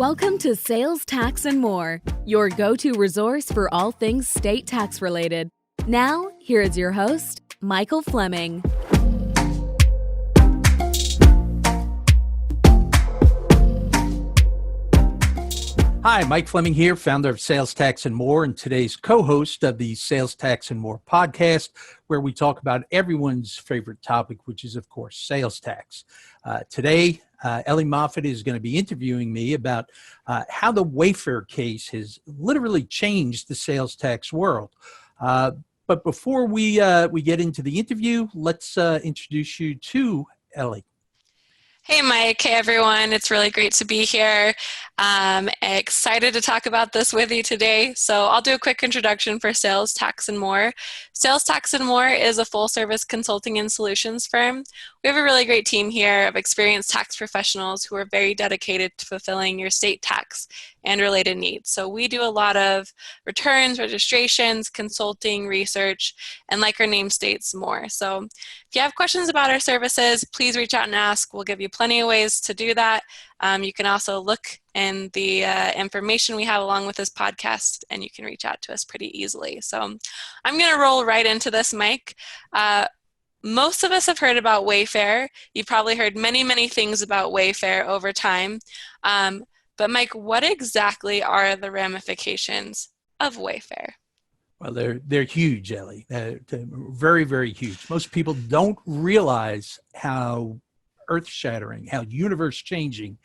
Welcome to Sales, Tax, and More, your go-to resource for all things state tax related. Now, here is your host, Michael Fleming. Hi, Mike Fleming here, founder of Sales, Tax, and More, and today's co-host of the Sales, Tax, and More podcast, where we talk about everyone's favorite topic, which is, of course, sales tax. Today, Ellie Moffat is going to be interviewing me about how the Wayfair case has literally changed the sales tax world. But before we get into the interview, let's introduce you to Ellie. Hey, Mike. Hey, everyone. It's really great to be here. Excited to talk about this with you today. So I'll do a quick introduction for Sales, Tax, and More. Sales, Tax, and More is a full-service consulting and solutions firm. We have a really great team here of experienced tax professionals who are very dedicated to fulfilling your state tax and related needs. So we do a lot of returns, registrations, consulting, research, and like our name states, more. So if you have questions about our services, please reach out and ask. We'll give you plenty of ways to do that. You can also look in the information we have along with this podcast, and you can reach out to us pretty easily. So I'm going to roll right into this, Mike. Most of us have heard about Wayfair. You've probably heard many, many things about Wayfair over time. But Mike, what exactly are the ramifications of Wayfair? Well, they're huge, Ellie. They're very, very huge. Most people don't realize how earth-shattering, how universe-changing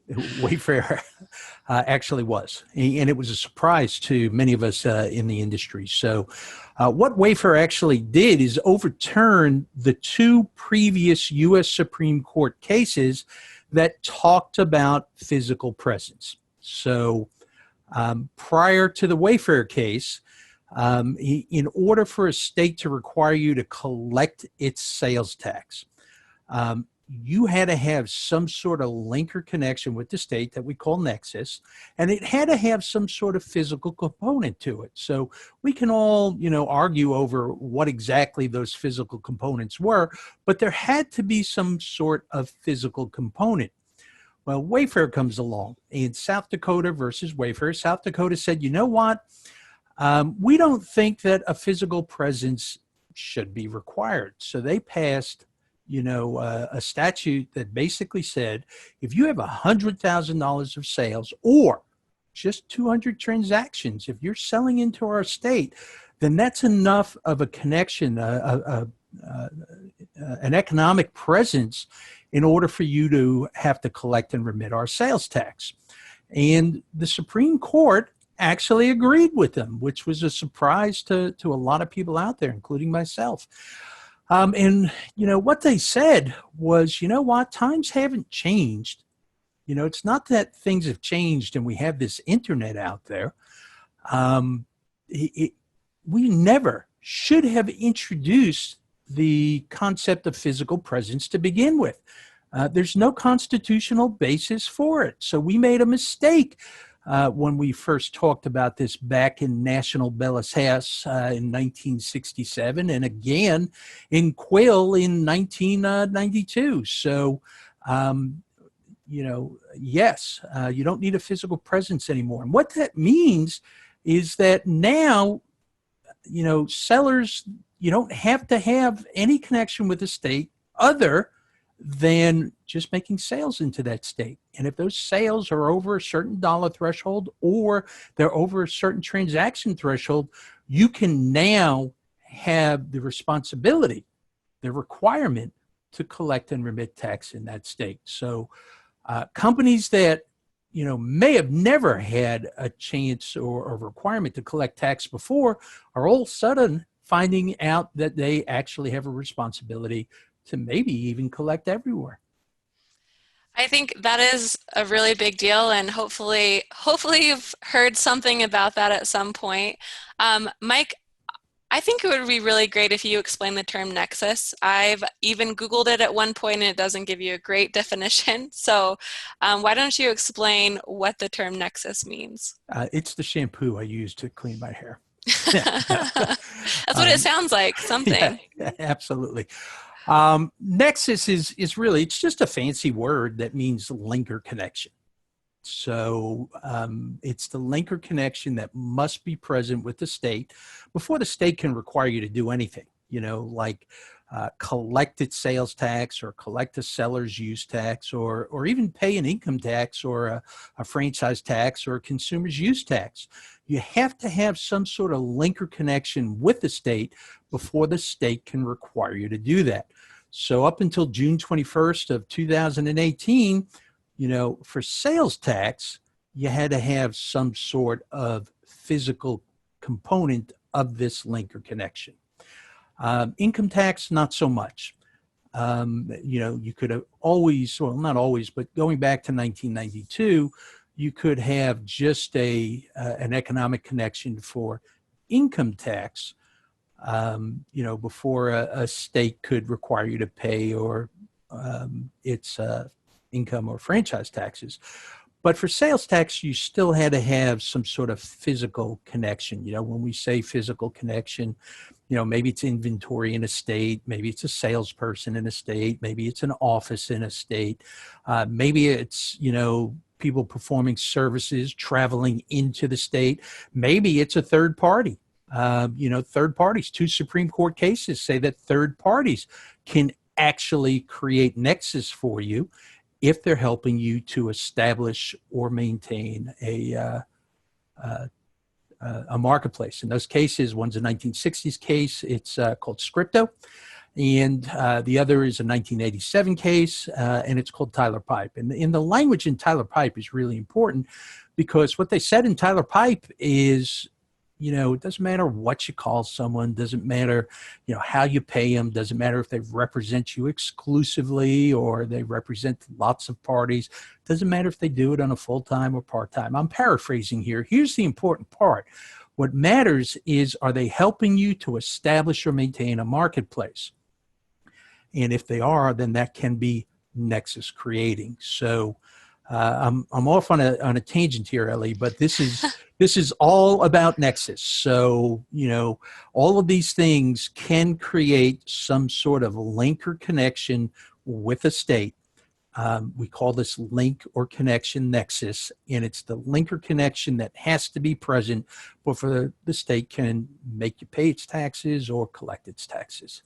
Wayfair actually was. And it was a surprise to many of us in the industry. So what Wayfair actually did is overturn the two previous U.S. Supreme Court cases that talked about physical presence. So prior to the Wayfair case, in order for a state to require you to collect its sales tax, you had to have some sort of link or connection with the state that we call nexus, and it had to have some sort of physical component to it. So we can all, argue over what exactly those physical components were, but there had to be some sort of physical component. Well, Wayfair comes along in South Dakota versus Wayfair. South Dakota said, you know what? We don't think that a physical presence should be required. So they passed a statute that basically said, if you have $100,000 of sales or just 200 transactions, if you're selling into our state, then that's enough of a connection, an economic presence in order for you to have to collect and remit our sales tax. And the Supreme Court actually agreed with them, which was a surprise to a lot of people out there, including myself. And what they said was, times haven't changed. It's not that things have changed and we have this internet out there. We never should have introduced the concept of physical presence to begin with. There's no constitutional basis for it. So we made a mistake when we first talked about this back in National Bellis House in 1967, and again in Quill in 1992. So, yes, you don't need a physical presence anymore. And what that means is that now, sellers, you don't have to have any connection with the state other than just making sales into that state. And if those sales are over a certain dollar threshold or they're over a certain transaction threshold, you can now have the responsibility, the requirement to collect and remit tax in that state. So companies that may have never had a chance or a requirement to collect tax before are all of a sudden finding out that they actually have a responsibility to maybe even collect everywhere. I think that is a really big deal, and hopefully you've heard something about that at some point. Mike, I think it would be really great if you explain the term nexus. I've even Googled it at one point and it doesn't give you a great definition. So why don't you explain what the term nexus means? It's the shampoo I use to clean my hair. That's what it sounds like, something. Yeah, absolutely. Nexus is really, it's just a fancy word that means link or connection. So it's the link or connection that must be present with the state before the state can require you to do anything, like collect its sales tax or collect a seller's use tax or even pay an income tax or a franchise tax or a consumer's use tax. You have to have some sort of link or connection with the state before the state can require you to do that. So up until June 21st of 2018, for sales tax, you had to have some sort of physical component of this link or connection. Income tax, not so much. You could have always, well, not always, but going back to 1992, you could have just an economic connection for income tax, before a state could require you to pay or its income or franchise taxes. But for sales tax, you still had to have some sort of physical connection. When we say physical connection, maybe it's inventory in a state, maybe it's a salesperson in a state, maybe it's an office in a state, maybe it's, people performing services traveling into the state, maybe it's a third party. Third parties, 2 Supreme Court cases say that third parties can actually create nexus for you if they're helping you to establish or maintain a marketplace. In those cases, one's a 1960s case, it's called Scripto, and the other is a 1987 case, and it's called Tyler Pipe. And the language in Tyler Pipe is really important because what they said in Tyler Pipe is, it doesn't matter what you call someone, doesn't matter, how you pay them, doesn't matter if they represent you exclusively or they represent lots of parties, doesn't matter if they do it on a full-time or part-time. I'm paraphrasing here. Here's the important part. What matters is, are they helping you to establish or maintain a marketplace? And if they are, then that can be nexus creating. So I'm off on a tangent here, Ellie, but this is all about nexus. So, all of these things can create some sort of link or connection with a state. We call this link or connection nexus, and it's the link or connection that has to be present before the state can make you pay its taxes or collect its taxes.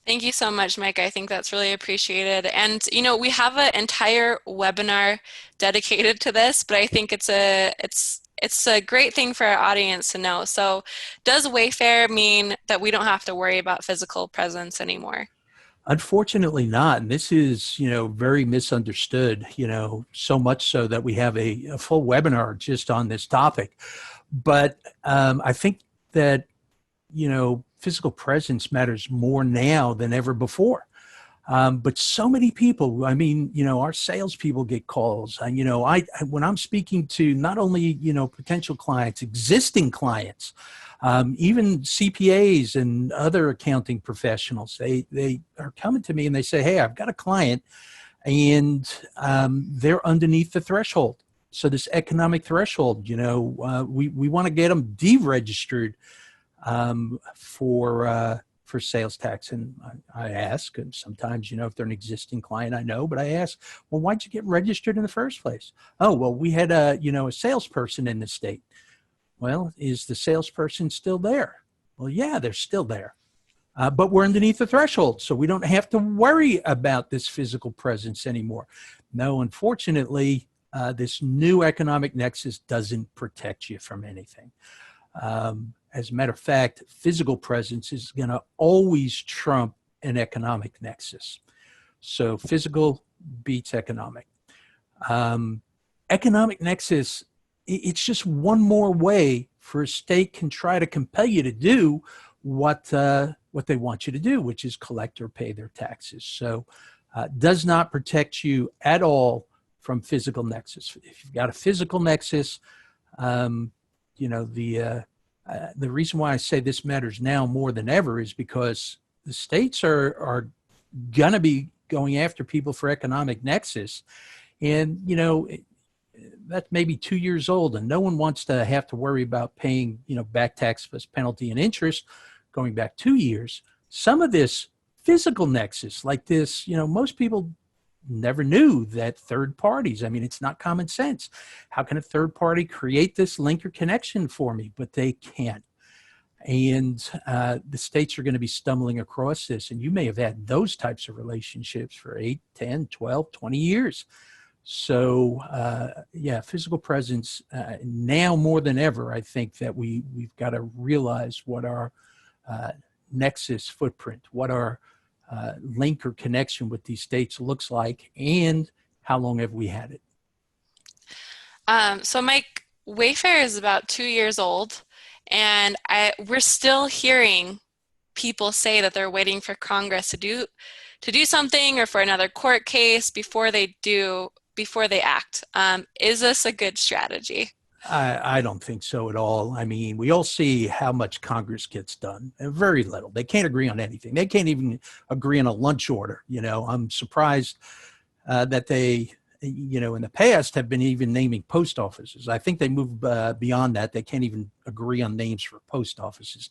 Thank you so much, Mike. I think that's really appreciated. And, we have an entire webinar dedicated to this, but I think it's a great thing for our audience to know. So does Wayfair mean that we don't have to worry about physical presence anymore? Unfortunately not. And this is, very misunderstood, so much so that we have a full webinar just on this topic. But I think that, physical presence matters more now than ever before. But so many people, our salespeople get calls. When I'm speaking to not only, potential clients, existing clients, even CPAs and other accounting professionals, they are coming to me and they say, hey, I've got a client and they're underneath the threshold. So this economic threshold, we want to get them deregistered for sales tax. And I ask, and sometimes, if they're an existing client, I know, but I ask, well, why'd you get registered in the first place? Oh, well, we had a salesperson in the state. Well, is the salesperson still there? Well, yeah, they're still there. But we're underneath the threshold, so we don't have to worry about this physical presence anymore. No, unfortunately, this new economic nexus doesn't protect you from anything. As a matter of fact, physical presence is going to always trump an economic nexus. So physical beats economic. Economic nexus, it's just one more way for a state can try to compel you to do what they want you to do, which is collect or pay their taxes. So does not protect you at all from physical nexus. If you've got a physical nexus, the reason why I say this matters now more than ever is because the states are going to be going after people for economic nexus. And, that's maybe 2 years old and no one wants to have to worry about paying, back tax plus penalty and interest going back 2 years. Some of this physical nexus like this, most people never knew that third parties, I mean, it's not common sense. How can a third party create this link or connection for me? But they can. And the states are going to be stumbling across this. And you may have had those types of relationships for 8, 10, 12, 20 years. So, yeah, physical presence now more than ever, I think that we've got to realize what our nexus footprint, what our link or connection with these states looks like, and how long have we had it? So Mike, Wayfair is about 2 years old, and we're still hearing people say that they're waiting for Congress to do something or for another court case before they act. Is this a good strategy? I don't think so at all. I mean, we all see how much Congress gets done, and very little. They can't agree on anything. They can't even agree on a lunch order. I'm surprised that they, in the past have been even naming post offices. I think they moved beyond that. They can't even agree on names for post offices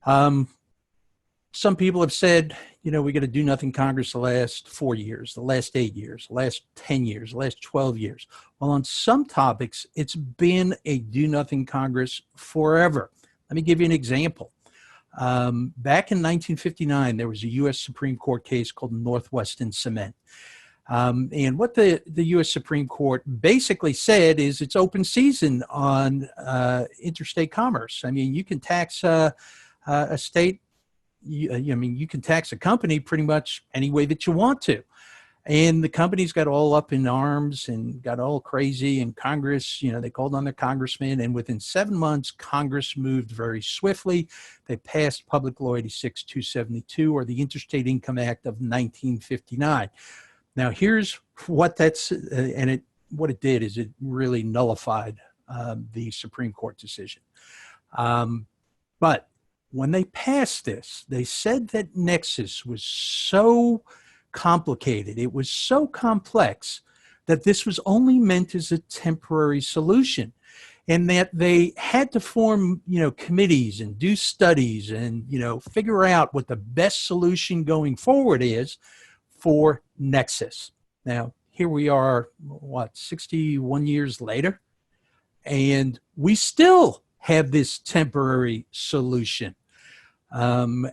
now. Some people have said, we got to do nothing Congress the last 4 years, the last 8 years, the last 10 years, the last 12 years. Well, on some topics, it's been a do nothing Congress forever. Let me give you an example. Back in 1959, there was a U.S. Supreme Court case called Northwestern Cement. And what the U.S. Supreme Court basically said is it's open season on interstate commerce. I mean, you can tax a state. You can tax a company pretty much any way that you want to. And the companies got all up in arms and got all crazy. And Congress, they called on their congressman. And within 7 months, Congress moved very swiftly. They passed Public Law 86-272, or the Interstate Income Act of 1959. Now, here's what what it did is it really nullified the Supreme Court decision. But when they passed this, they said that nexus was so complicated, it was so complex, that this was only meant as a temporary solution, and that they had to form, committees and do studies and, figure out what the best solution going forward is for nexus. Now, here we are, 61 years later, and we still have this temporary solution, an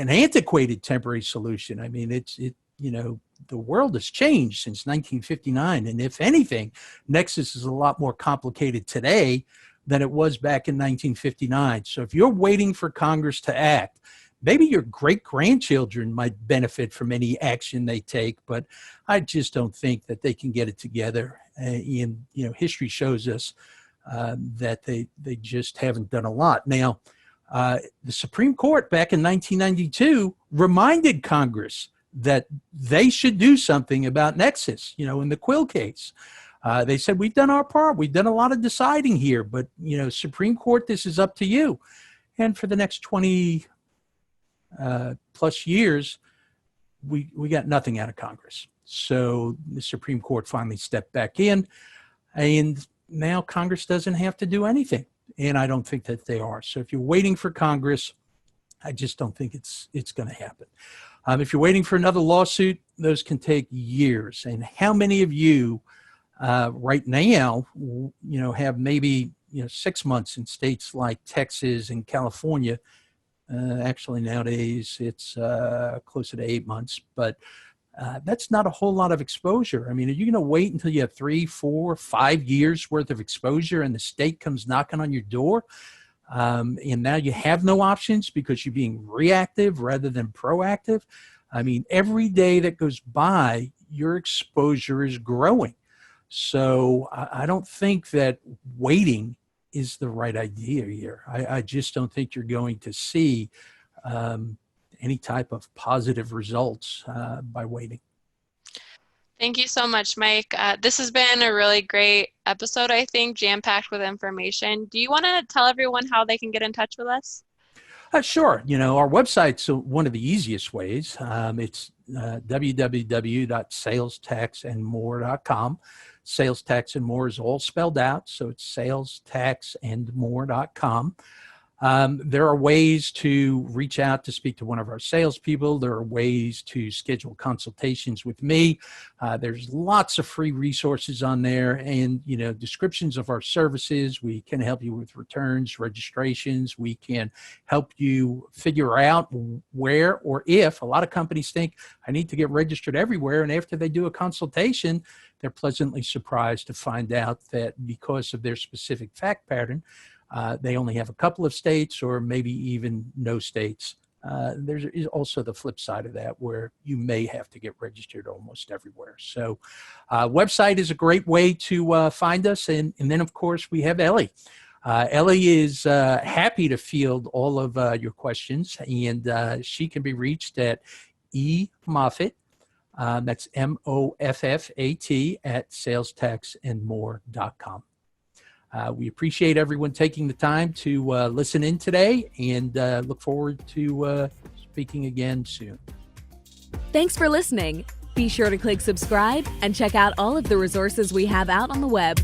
antiquated temporary solution. I mean, the world has changed since 1959. And if anything, nexus is a lot more complicated today than it was back in 1959. So if you're waiting for Congress to act, maybe your great-grandchildren might benefit from any action they take, but I just don't think that they can get it together. History shows us that they just haven't done a lot. Now, the Supreme Court back in 1992 reminded Congress that they should do something about nexus, in the Quill case. They said, we've done our part. We've done a lot of deciding here, but, Supreme Court, this is up to you. And for the next 20 plus years, we got nothing out of Congress. So the Supreme Court finally stepped back in, and now Congress doesn't have to do anything. And I don't think that they are. So if you're waiting for Congress, I just don't think it's going to happen. If you're waiting for another lawsuit, those can take years. And how many of you right now, have maybe 6 months in states like Texas and California? Actually, nowadays it's closer to 8 months, but that's not a whole lot of exposure. I mean, are you going to wait until you have 3, 4, 5 years worth of exposure and the state comes knocking on your door? And now you have no options because you're being reactive rather than proactive. I mean, every day that goes by, your exposure is growing. So I don't think that waiting is the right idea here. I just don't think you're going to see any type of positive results by waiting. Thank you so much, Mike. This has been a really great episode, I think, jam-packed with information. Do you want to tell everyone how they can get in touch with us? Sure. Our website's one of the easiest ways. It's www.salestaxandmore.com. Sales, Tax, and More is all spelled out, so it's salestaxandmore.com. There are ways to reach out to speak to one of our salespeople. There are ways to schedule consultations with me. There's lots of free resources on there and, descriptions of our services. We can help you with returns, registrations. We can help you figure out where or if a lot of companies think I need to get registered everywhere. And after they do a consultation, they're pleasantly surprised to find out that because of their specific fact pattern, they only have a couple of states or maybe even no states. There's also the flip side of that where you may have to get registered almost everywhere. So website is a great way to find us. And then, of course, we have Ellie. Ellie is happy to field all of your questions, and she can be reached at eMoffat. That's MOFFAT at salestaxandmore.com. We appreciate everyone taking the time to listen in today and look forward to speaking again soon. Thanks for listening. Be sure to click subscribe and check out all of the resources we have out on the web.